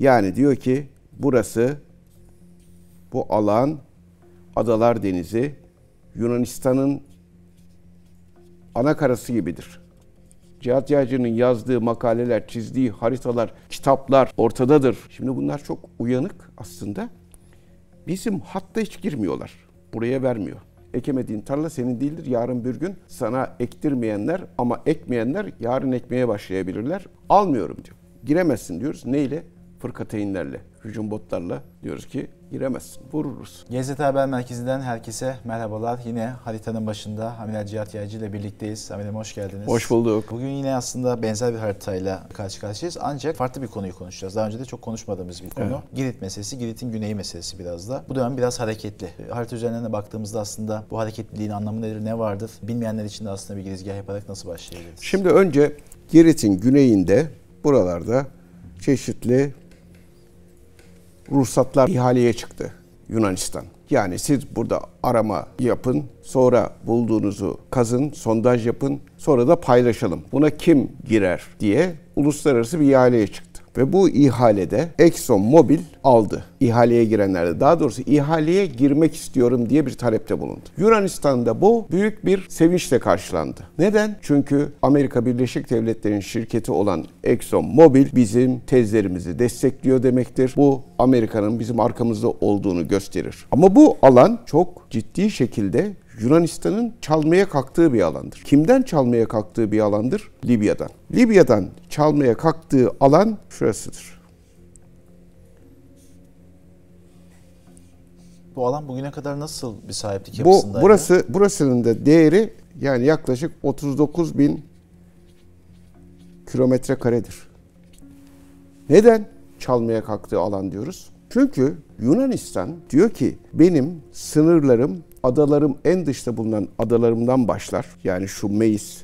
Yani diyor ki burası, bu alan Adalar Denizi Yunanistan'ın ana karası gibidir. Cihat Yaycı'nın yazdığı makaleler, çizdiği haritalar, kitaplar ortadadır. Şimdi bunlar çok uyanık aslında. Bizim hatta hiç girmiyorlar. Buraya vermiyor. Ekemediğin tarla senin değildir. Yarın bir gün sana ektirmeyenler ama ekmeyenler yarın ekmeye başlayabilirler. Almıyorum diyor. Giremezsin diyoruz. Neyle? Fırkateynlerle, hücum botlarla diyoruz ki giremezsin, vururuz. GZT Haber Merkezi'nden herkese merhabalar. Yine haritanın başında Amir Cihat Yaycı ile birlikteyiz. Amirim hoş geldiniz. Hoş bulduk. Bugün yine aslında benzer bir haritayla karşı karşıyayız. Ancak farklı bir konuyu konuşacağız. Daha önce de çok konuşmadığımız bir konu. Evet. Girit meselesi, Girit'in güneyi meselesi biraz da. Bu dönem biraz hareketli. Harita üzerinden de baktığımızda aslında bu hareketliliğin anlamı nedir, ne vardır? Bilmeyenler için de aslında bir girizgah yaparak nasıl başlayabiliriz? Şimdi önce Girit'in güneyinde, buralarda çeşitli ruhsatlar ihaleye çıktı Yunanistan. Yani siz burada arama yapın, sonra bulduğunuzu kazın, sondaj yapın, sonra da paylaşalım. Buna kim girer diye uluslararası bir ihaleye çıktı. Ve bu ihalede ExxonMobil aldı. İhaleye girenlerde, daha doğrusu ihaleye girmek istiyorum diye bir talepte bulundu. Yunanistan'da bu büyük bir sevinçle karşılandı. Neden? Çünkü Amerika Birleşik Devletleri'nin şirketi olan ExxonMobil bizim tezlerimizi destekliyor demektir. Bu Amerika'nın bizim arkamızda olduğunu gösterir. Ama bu alan çok ciddi şekilde Yunanistan'ın çalmaya kalktığı bir alandır. Kimden çalmaya kalktığı bir alandır? Libya'dan. Libya'dan çalmaya kalktığı alan şurasıdır. Bu alan bugüne kadar nasıl bir sahiplik yapısındaydı? Burasının da değeri yani yaklaşık 39 bin kilometre karedir. Neden çalmaya kalktığı alan diyoruz? Çünkü Yunanistan diyor ki benim sınırlarım, adalarım en dışta bulunan adalarımdan başlar. Yani şu Meis,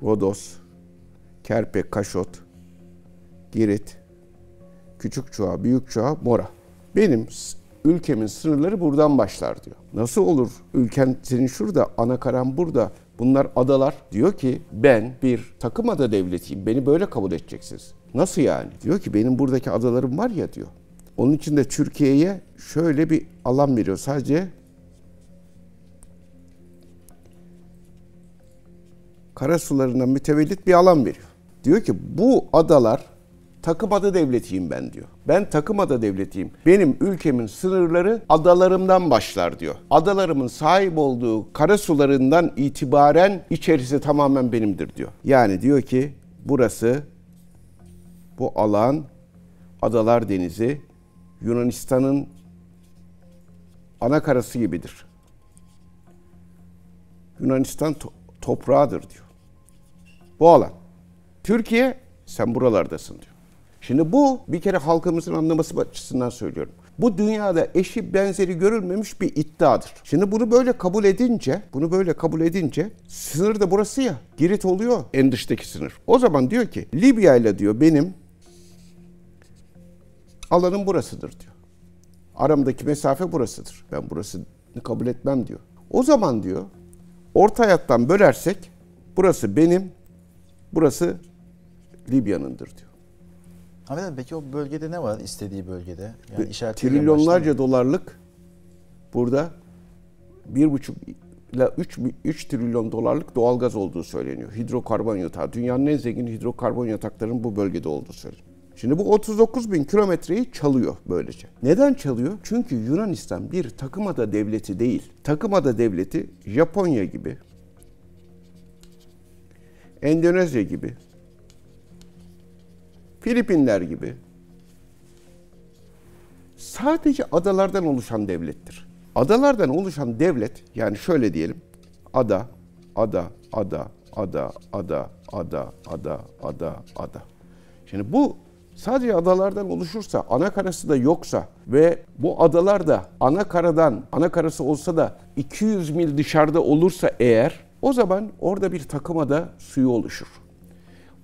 Rodos, Kerpe, Kaşot, Girit, Küçükçuğa, Büyükçuğa, Mora. Benim ülkemin sınırları buradan başlar diyor. Nasıl olur? Ülken senin şurada, anakaran burada. Bunlar adalar. Diyor ki ben bir takım ada devletiyim. Beni böyle kabul edeceksiniz. Nasıl yani? Diyor ki benim buradaki adalarım var ya diyor. Onun için de Türkiye'ye şöyle bir alan veriyor. Sadece karasularından mütevellit bir alan veriyor. Diyor ki bu adalar takım ada devletiyim ben diyor. Ben takım ada devletiyim. Benim ülkemin sınırları adalarımdan başlar diyor. Adalarımın sahip olduğu karasularından itibaren içerisi tamamen benimdir diyor. Yani diyor ki burası, bu alan Adalar Denizi Yunanistan'ın ana karası gibidir. Yunanistan toprağıdır diyor. Bu alan. Türkiye sen buralardasın diyor. Şimdi bu bir kere halkımızın anlaması açısından söylüyorum. Bu dünyada eşi benzeri görülmemiş bir iddiadır. Şimdi bunu böyle kabul edince sınır da burası ya. Girit oluyor en dıştaki sınır. O zaman diyor ki Libya ile diyor benim alanım burasıdır diyor. Aramdaki mesafe burasıdır. Ben burasını kabul etmem diyor. O zaman diyor orta hayattan bölersek burası benim, burası Libya'nındır diyor. Ahmet abi peki o bölgede ne var istediği bölgede? Yani trilyonlarca dolarlık burada 1,5 ile 3 trilyon dolarlık doğalgaz olduğu söyleniyor. Hidrokarbon yatağı. Dünyanın en zengin hidrokarbon yataklarının bu bölgede olduğu söyleniyor. Şimdi bu 39 bin kilometreyi çalıyor böylece. Neden çalıyor? Çünkü Yunanistan bir takımada devleti değil. Takımada devleti Japonya gibi, Endonezya gibi, Filipinler gibi sadece adalardan oluşan devlettir. Adalardan oluşan devlet, yani şöyle diyelim, ada. Şimdi bu sadece adalardan oluşursa, ana karası da yoksa ve bu adalar da ana karası olsa da 200 mil dışarıda olursa eğer, o zaman orada bir takımada suyu oluşur.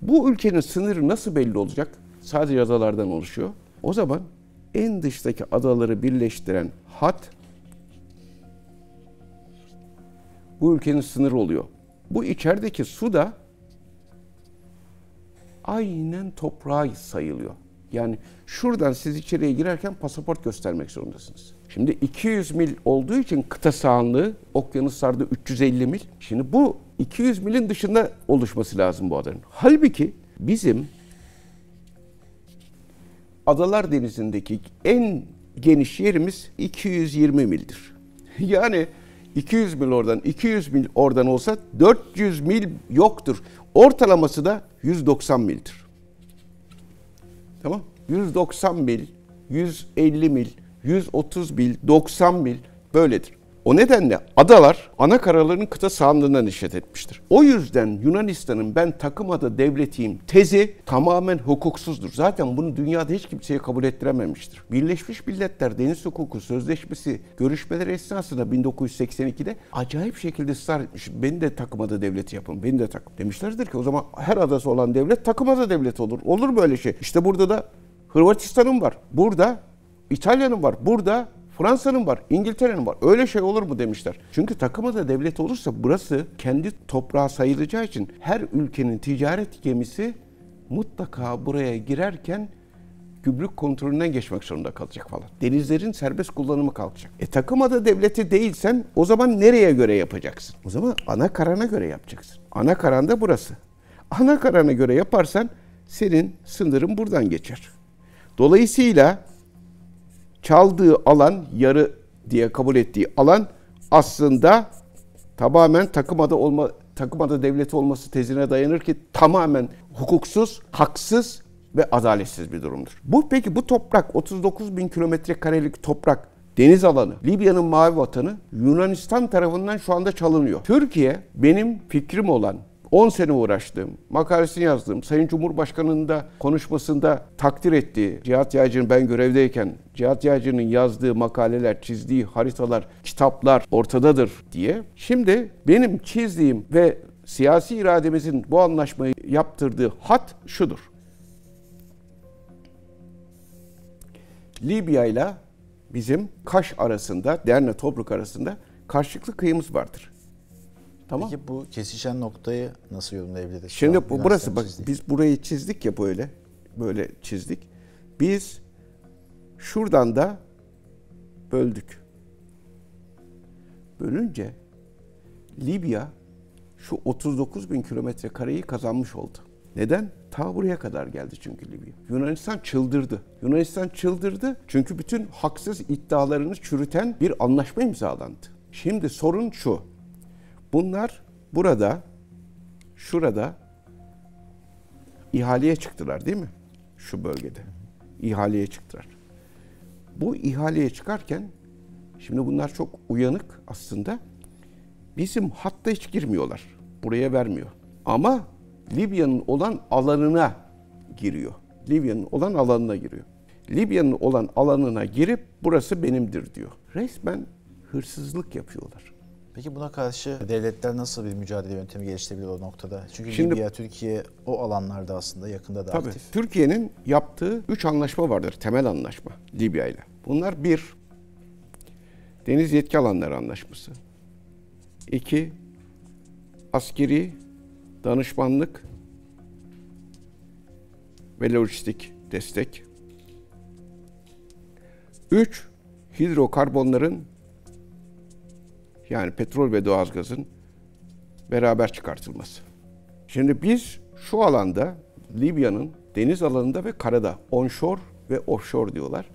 Bu ülkenin sınırı nasıl belli olacak? Sadece adalardan oluşuyor. O zaman en dıştaki adaları birleştiren hat bu ülkenin sınırı oluyor. Bu içerideki su da aynen toprağa sayılıyor. Yani şuradan siz içeriye girerken pasaport göstermek zorundasınız. Şimdi 200 mil olduğu için kıta sahanlığı, okyanuslarda 350 mil. Şimdi bu 200 milin dışında oluşması lazım bu adanın. Halbuki bizim Adalar Denizi'ndeki en geniş yerimiz 220 mildir. Yani 200 mil oradan, 200 mil oradan olsa 400 mil yoktur. Ortalaması da 190 mildir. Tamam? 190 mil, 150 mil, 130 mil, 90 mil böyledir. O nedenle adalar ana karaların kıta sahanlığından işaret etmiştir. O yüzden Yunanistan'ın ben takımada devletiyim tezi tamamen hukuksuzdur. Zaten bunu dünyada hiç kimseye kabul ettirememiştir. Birleşmiş Milletler Deniz Hukuku Sözleşmesi görüşmeleri esnasında 1982'de acayip şekilde ısrar etmiş. Beni de takımada devleti yapın, beni de takım. Demişlerdir ki o zaman her adası olan devlet takımada devlet olur. Olur mu öyle şey? İşte burada da Hırvatistan'ın var, burada İtalya'nın var, burada Fransa'nın var, İngiltere'nin var. Öyle şey olur mu demişler. Çünkü takımada devlet olursa burası kendi toprağı sayılacağı için her ülkenin ticaret gemisi mutlaka buraya girerken gümrük kontrolünden geçmek zorunda kalacak falan. Denizlerin serbest kullanımı kalkacak. Takımada devleti değilsen o zaman nereye göre yapacaksın? O zaman ana karana göre yapacaksın. Ana karan da burası. Ana karana göre yaparsan senin sınırın buradan geçer. Dolayısıyla çaldığı alan, yarı diye kabul ettiği alan aslında tamamen takımada devleti olması tezine dayanır ki tamamen hukuksuz, haksız ve adaletsiz bir durumdur. Peki bu toprak 39 bin kilometre karelik toprak, deniz alanı, Libya'nın mavi vatanı Yunanistan tarafından şu anda çalınıyor. Türkiye benim fikrim olan 10 sene uğraştığım, makalesini yazdığım, Sayın Cumhurbaşkanı'nın da konuşmasında takdir ettiği, Cihat Yaycı'nın ben görevdeyken, Cihat Yaycı'nın yazdığı makaleler, çizdiği haritalar, kitaplar ortadadır diye. Şimdi benim çizdiğim ve siyasi irademizin bu anlaşmayı yaptırdığı hat şudur. Libya ile bizim Kaş arasında, Derne Tobruk arasında karşılıklı kıyımız vardır. Tamam. Peki bu kesişen noktayı nasıl yorumlayabiliriz? Şimdi burası bak biz burayı çizdik ya böyle çizdik. Biz şuradan da böldük. Bölünce Libya şu 39 bin kilometre kareyi kazanmış oldu. Neden? Ta buraya kadar geldi çünkü Libya. Yunanistan çıldırdı. Yunanistan çıldırdı çünkü bütün haksız iddialarını çürüten bir anlaşma imzalandı. Şimdi sorun şu. Bunlar şurada ihaleye çıktılar değil mi? Şu bölgede. İhaleye çıktılar. Bu ihaleye çıkarken şimdi bunlar çok uyanık aslında. Bizim hatta hiç girmiyorlar. Buraya vermiyor. Ama Libya'nın olan alanına giriyor. Libya'nın olan alanına girip burası benimdir diyor. Resmen hırsızlık yapıyorlar. Peki buna karşı devletler nasıl bir mücadele yöntemi geliştirebilir o noktada? Çünkü şimdi, Libya, Türkiye o alanlarda aslında yakında da tabii, aktif. Türkiye'nin yaptığı 3 anlaşma vardır. Temel anlaşma Libya ile. Bunlar 1. Deniz Yetki Alanları Anlaşması. 2. Askeri danışmanlık ve lojistik destek. 3. Hidrokarbonların yani petrol ve doğalgazın beraber çıkartılması. Şimdi biz şu alanda Libya'nın deniz alanında ve karada onshore ve offshore diyorlar.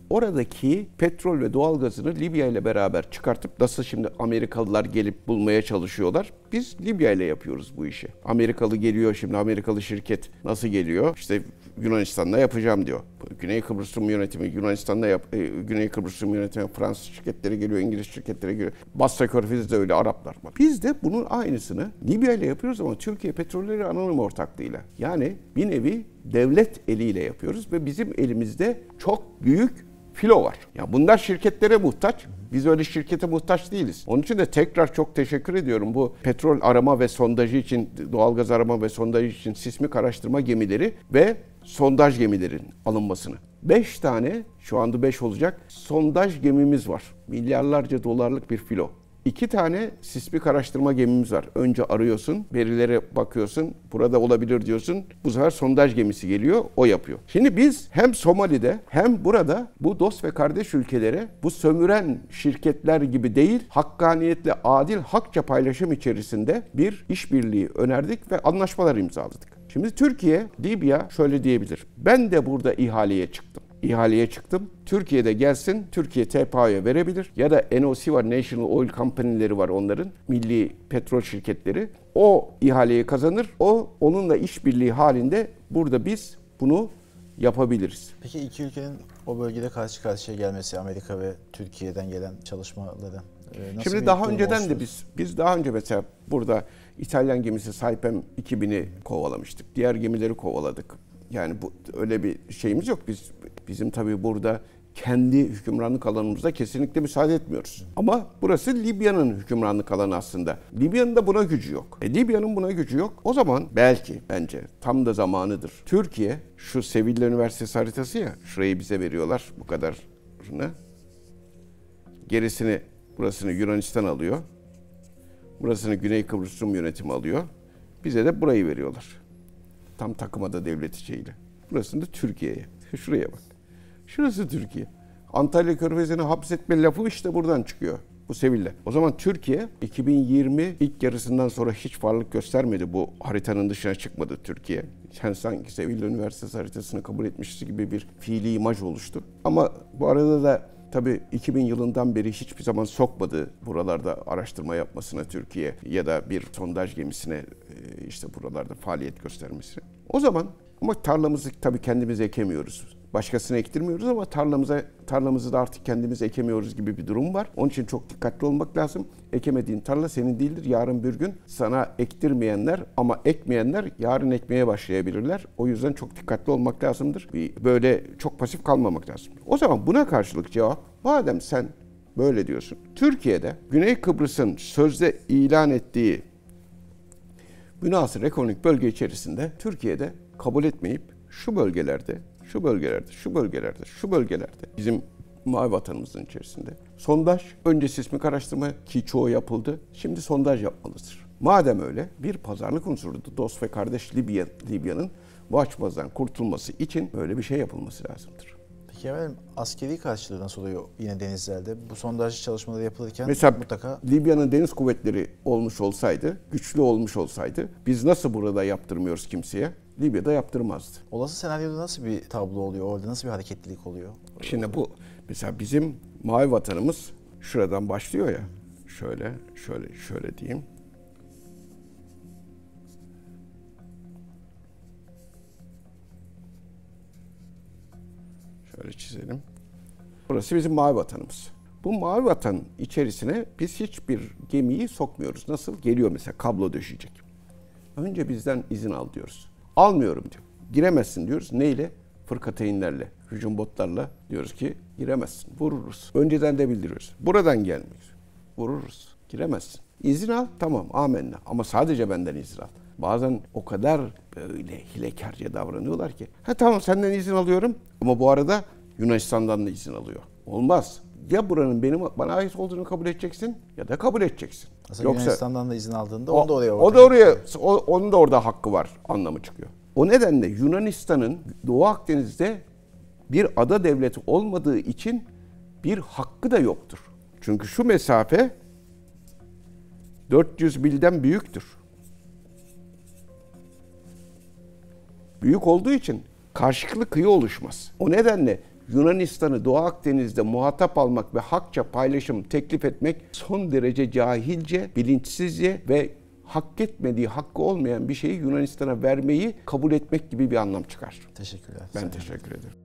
Oradaki petrol ve doğalgazını Libya ile beraber çıkartıp nasıl şimdi Amerikalılar gelip bulmaya çalışıyorlar. Biz Libya ile yapıyoruz bu işi. Amerikalı geliyor şimdi Amerikalı şirket nasıl geliyor? İşte Yunanistan'da yapacağım diyor. Güney Kıbrıs Rum Yönetimi Yunanistan'da Güney Kıbrıs Rum Yönetimi Fransız şirketleri geliyor, İngiliz şirketleri geliyor. Basra Körfezi de öyle Araplar. Biz de bunun aynısını Libya ile yapıyoruz ama Türkiye Petrolleri Anonim Ortaklığı'yla. Yani bir nevi devlet eliyle yapıyoruz ve bizim elimizde çok büyük filo var. Ya bunlar şirketlere muhtaç. Biz öyle şirkete muhtaç değiliz. Onun için de tekrar çok teşekkür ediyorum bu petrol arama ve sondajı için, doğalgaz arama ve sondajı için sismik araştırma gemileri ve sondaj gemilerin alınmasını. 5 tane, şu anda 5 olacak, sondaj gemimiz var. Milyarlarca dolarlık bir filo. 2 tane sismik araştırma gemimiz var. Önce arıyorsun, verilere bakıyorsun, burada olabilir diyorsun. Bu sefer sondaj gemisi geliyor, o yapıyor. Şimdi biz hem Somali'de hem burada bu dost ve kardeş ülkelere bu sömüren şirketler gibi değil, hakkaniyetle, adil, hakça paylaşım içerisinde bir işbirliği önerdik ve anlaşmalar imzaladık. Şimdi Türkiye, Libya şöyle diyebilir. Ben de burada ihaleye çıktım. Türkiye'de gelsin, Türkiye TPA'ya verebilir. Ya da NOC var, National Oil Company'leri var onların, milli petrol şirketleri. O ihaleyi kazanır, onunla işbirliği halinde burada biz bunu yapabiliriz. Peki iki ülkenin o bölgede karşı karşıya gelmesi, Amerika ve Türkiye'den gelen çalışmaları nasıl? Şimdi daha önceden de biz daha önce mesela burada İtalyan gemisi Saipem 2000'i kovalamıştık. Diğer gemileri kovaladık. Yani bu öyle bir şeyimiz yok. Bizim tabii burada kendi hükümranlık alanımızda kesinlikle müsaade etmiyoruz. Ama burası Libya'nın hükümranlık alanı aslında. Libya'nın da buna gücü yok. Libya'nın buna gücü yok. O zaman belki bence tam da zamanıdır. Türkiye şu Sevilla Üniversitesi haritası ya, şurayı bize veriyorlar bu kadarını. Gerisini, burasını Yunanistan alıyor. Burasını Güney Kıbrıs Rum yönetimi alıyor. Bize de burayı veriyorlar. Tam takımada devlet içiyle. Burasını da Türkiye'ye. Şuraya bak. Şurası Türkiye. Antalya Körfezi'ni hapsetme lafı işte buradan çıkıyor. Bu Sevilla. O zaman Türkiye 2020 ilk yarısından sonra hiç varlık göstermedi. Bu haritanın dışına çıkmadı Türkiye. Yani sanki Sevilla Üniversitesi haritasını kabul etmişti gibi bir fiili imaj oluştu. Ama bu arada da tabii 2000 yılından beri hiçbir zaman sokmadı buralarda araştırma yapmasına Türkiye ya da bir sondaj gemisine işte buralarda faaliyet göstermesine. O zaman ama tarlamızı tabii kendimiz ekemiyoruz. Başkasına ektirmiyoruz ama tarlamızı da artık kendimiz ekemiyoruz gibi bir durum var. Onun için çok dikkatli olmak lazım. Ekemediğin tarla senin değildir. Yarın bir gün sana ektirmeyenler ama ekmeyenler yarın ekmeye başlayabilirler. O yüzden çok dikkatli olmak lazımdır. Böyle çok pasif kalmamak lazım. O zaman buna karşılık cevap, madem sen böyle diyorsun. Türkiye'de Güney Kıbrıs'ın sözde ilan ettiği münhasır ekonomik bölge içerisinde Türkiye'de kabul etmeyip şu bölgelerde bizim mavi vatanımızın içerisinde sondaj, önce sismik araştırma ki çoğu yapıldı, şimdi sondaj yapmalıdır. Madem öyle bir pazarlık unsurudur. Dost ve kardeş Libya'nın bu açmazdan kurtulması için böyle bir şey yapılması lazımdır. Peki efendim, askeri karşılığı nasıl oluyor yine denizlerde? Bu sondaj çalışmaları yapılırken mesela mutlaka... Libya'nın deniz kuvvetleri olmuş olsaydı, güçlü olmuş olsaydı biz nasıl burada yaptırmıyoruz kimseye? Libya'da yaptırmazdı. Olası senaryoda nasıl bir tablo oluyor? Orada nasıl bir hareketlilik oluyor? Şimdi bu mesela bizim mavi vatanımız şuradan başlıyor ya. Şöyle diyeyim. Şöyle çizelim. Burası bizim mavi vatanımız. Bu mavi vatan içerisine biz hiçbir gemiyi sokmuyoruz. Nasıl? Geliyor mesela kablo döşeyecek. Önce bizden izin al diyoruz. Almıyorum diyor. Giremezsin diyoruz. Neyle? Fırkateynlerle, hücum botlarla diyoruz ki giremezsin. Vururuz. Önceden de bildiriyoruz. Buradan gelmiyor. Vururuz. Giremezsin. İzin al. Tamam. Amenna. Ama sadece benden izin al. Bazen o kadar böyle hilekarca davranıyorlar ki. Tamam senden izin alıyorum ama bu arada Yunanistan'dan da izin alıyor. Olmaz. Ya buranın bana ait olduğunu kabul edeceksin ya da kabul edeceksin. Aslında yoksa Yunanistan'dan da izin aldığında onun da orada hakkı var anlamı çıkıyor. O nedenle Yunanistan'ın Doğu Akdeniz'de bir ada devleti olmadığı için bir hakkı da yoktur. Çünkü şu mesafe 400 milden büyüktür. Büyük olduğu için karşılıklı kıyı oluşmaz. O nedenle Yunanistan'ı Doğu Akdeniz'de muhatap almak ve hakça paylaşım teklif etmek son derece cahilce, bilinçsizce ve hak etmediği, hakkı olmayan bir şeyi Yunanistan'a vermeyi kabul etmek gibi bir anlam çıkar. Teşekkürler. Ben teşekkür ederim.